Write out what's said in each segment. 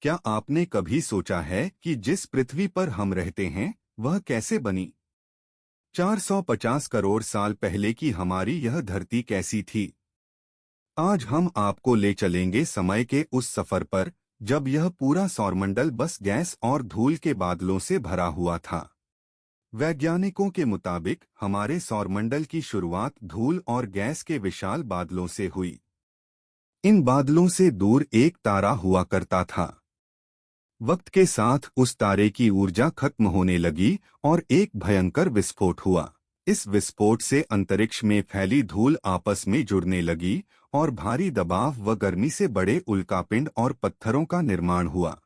क्या आपने कभी सोचा है कि जिस पृथ्वी पर हम रहते हैं वह कैसे बनी? 450 करोड़ साल पहले की हमारी यह धरती कैसी थी? आज हम आपको ले चलेंगे समय के उस सफर पर जब यह पूरा सौरमंडल बस गैस और धूल के बादलों से भरा हुआ था। वैज्ञानिकों के मुताबिक हमारे सौरमंडल की शुरुआत धूल और गैस के विशाल बादलों से हुई। इन बादलों से दूर एक तारा हुआ करता था। वक्त के साथ उस तारे की ऊर्जा खत्म होने लगी और एक भयंकर विस्फोट हुआ। इस विस्फोट से अंतरिक्ष में फैली धूल आपस में जुड़ने लगी और भारी दबाव व गर्मी से बड़े उल्कापिंड और पत्थरों का निर्माण हुआ।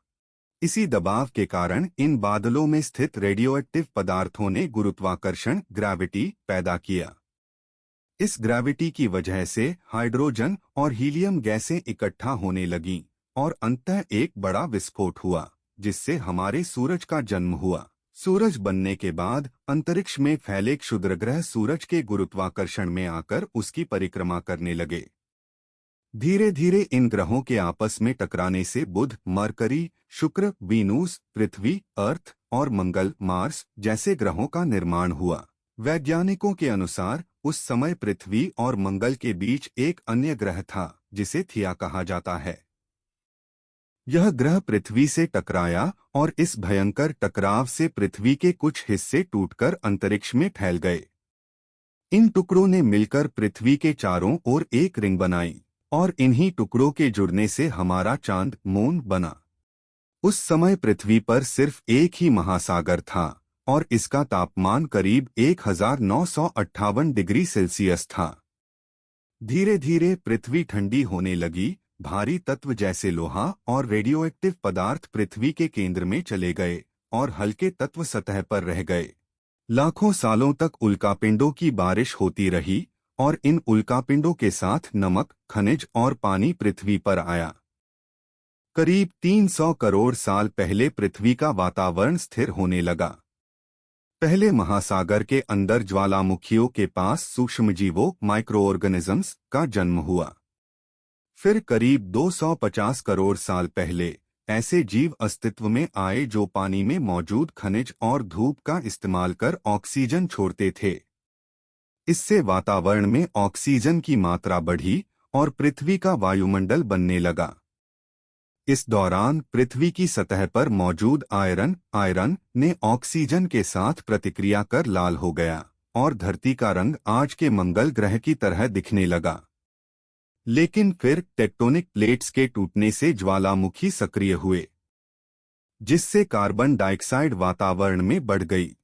इसी दबाव के कारण इन बादलों में स्थित रेडियोएक्टिव पदार्थों ने गुरुत्वाकर्षण ग्रेविटी पैदा किया। इस ग्रेविटी की वजह से हाइड्रोजन और हीलियम गैसें इकट्ठा होने लगीं और अंततः एक बड़ा विस्फोट हुआ, जिससे हमारे सूरज का जन्म हुआ। सूरज बनने के बाद अंतरिक्ष में फैले क्षुद्रग्रह सूरज के गुरुत्वाकर्षण में आकर उसकी परिक्रमा करने लगे। धीरे धीरे इन ग्रहों के आपस में टकराने से बुध, मरकरी, शुक्र, वीनूस, पृथ्वी, अर्थ और मंगल, मार्स जैसे ग्रहों का निर्माण हुआ। वैज्ञानिकों के अनुसार उस समय पृथ्वी और मंगल के बीच एक अन्य ग्रह था जिसे थिया कहा जाता है। यह ग्रह पृथ्वी से टकराया और इस भयंकर टकराव से पृथ्वी के कुछ हिस्से टूटकर अंतरिक्ष में फैल गए। इन टुकड़ों ने मिलकर पृथ्वी के चारों ओर एक रिंग बनाई और इन्हीं टुकड़ों के जुड़ने से हमारा चांद, मून बना। उस समय पृथ्वी पर सिर्फ एक ही महासागर था और इसका तापमान करीब 1958 डिग्री सेल्सियस था। धीरे धीरे पृथ्वी ठंडी होने लगी। भारी तत्व जैसे लोहा और रेडियोएक्टिव पदार्थ पृथ्वी के केंद्र में चले गए और हल्के तत्व सतह पर रह गए। लाखों सालों तक उल्कापिंडों की बारिश होती रही और इन उल्कापिंडों के साथ नमक, खनिज और पानी पृथ्वी पर आया। करीब 300 करोड़ साल पहले पृथ्वी का वातावरण स्थिर होने लगा। पहले महासागर के अंदर ज्वालामुखियों के पास सूक्ष्मजीवों माइक्रोऑर्गेनिजम्स का जन्म हुआ। फिर करीब 250 करोड़ साल पहले ऐसे जीव अस्तित्व में आए जो पानी में मौजूद खनिज और धूप का इस्तेमाल कर ऑक्सीजन छोड़ते थे। इससे वातावरण में ऑक्सीजन की मात्रा बढ़ी और पृथ्वी का वायुमंडल बनने लगा। इस दौरान पृथ्वी की सतह पर मौजूद आयरन ने ऑक्सीजन के साथ प्रतिक्रिया कर लाल हो गया और धरती का रंग आज के मंगल ग्रह की तरह दिखने लगा। लेकिन फिर टेक्टोनिक प्लेट्स के टूटने से ज्वालामुखी सक्रिय हुए, जिससे कार्बन डाइऑक्साइड वातावरण में बढ़ गई।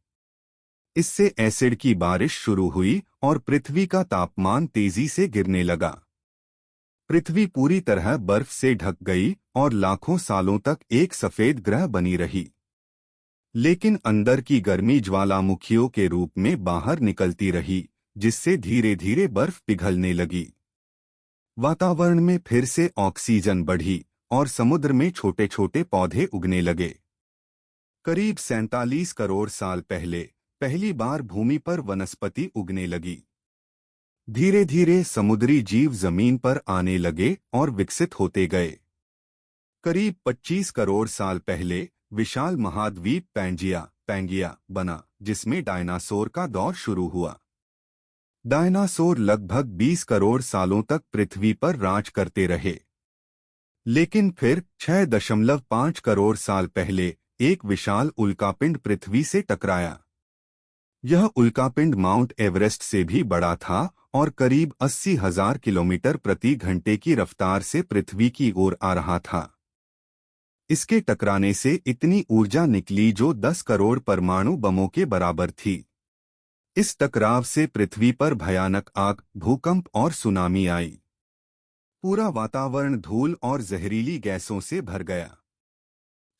इससे एसिड की बारिश शुरू हुई और पृथ्वी का तापमान तेजी से गिरने लगा। पृथ्वी पूरी तरह बर्फ से ढक गई और लाखों सालों तक एक सफेद ग्रह बनी रही। लेकिन अंदर की गर्मी ज्वालामुखियों के रूप में बाहर निकलती रही, जिससे धीरे धीरे बर्फ पिघलने लगी। वातावरण में फिर से ऑक्सीजन बढ़ी और समुद्र में छोटे छोटे पौधे उगने लगे। करीब 47 करोड़ साल पहले पहली बार भूमि पर वनस्पति उगने लगी। धीरे धीरे समुद्री जीव जमीन पर आने लगे और विकसित होते गए। करीब 25 करोड़ साल पहले विशाल महाद्वीप पैंगिया बना, जिसमें डायनासोर का दौर शुरू हुआ। डायनासोर लगभग 20 करोड़ सालों तक पृथ्वी पर राज करते रहे। लेकिन फिर 6.5 करोड़ साल पहले एक विशाल उल्कापिंड पृथ्वी से टकराया। यह उल्कापिंड माउंट एवरेस्ट से भी बड़ा था और करीब 80,000 किलोमीटर प्रति घंटे की रफ्तार से पृथ्वी की ओर आ रहा था। इसके टकराने से इतनी ऊर्जा निकली जो 10 करोड़ परमाणु बमों के बराबर थी। इस टकराव से पृथ्वी पर भयानक आग, भूकंप और सुनामी आई। पूरा वातावरण धूल और जहरीली गैसों से भर गया।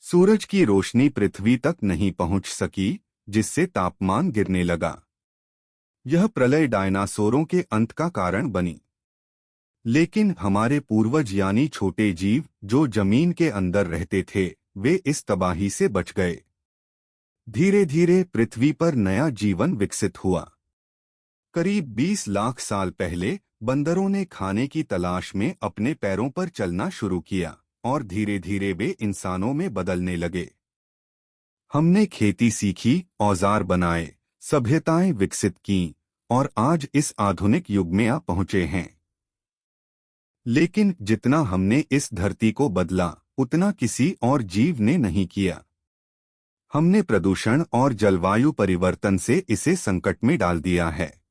सूरज की रोशनी पृथ्वी तक नहीं पहुंच सकी, जिससे तापमान गिरने लगा। यह प्रलय डायनासोरों के अंत का कारण बनी। लेकिन हमारे पूर्वज यानी छोटे जीव जो जमीन के अंदर रहते थे, वे इस तबाही से बच गए। धीरे धीरे पृथ्वी पर नया जीवन विकसित हुआ। करीब 20 लाख साल पहले बंदरों ने खाने की तलाश में अपने पैरों पर चलना शुरू किया। और धीरे धीरे वे इंसानों में बदलने लगे। हमने खेती सीखी, औजार बनाए, सभ्यताएं विकसित की और आज इस आधुनिक युग में आ पहुंचे हैं। लेकिन जितना हमने इस धरती को बदला, उतना किसी और जीव ने नहीं किया। हमने प्रदूषण और जलवायु परिवर्तन से इसे संकट में डाल दिया है।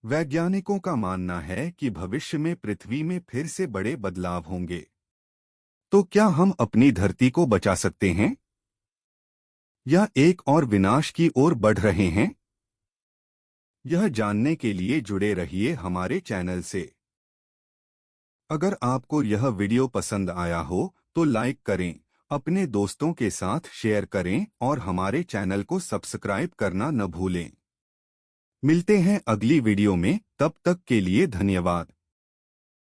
वैज्ञानिकों का मानना है कि भविष्य में पृथ्वी में फिर से बड़े बदलाव होंगे। तो क्या हम अपनी धरती को बचा सकते हैं या एक और विनाश की ओर बढ़ रहे हैं? यह जानने के लिए जुड़े रहिए हमारे चैनल से। अगर आपको यह वीडियो पसंद आया हो तो लाइक करें, अपने दोस्तों के साथ शेयर करें और हमारे चैनल को सब्सक्राइब करना न भूलें। मिलते हैं अगली वीडियो में, तब तक के लिए धन्यवाद।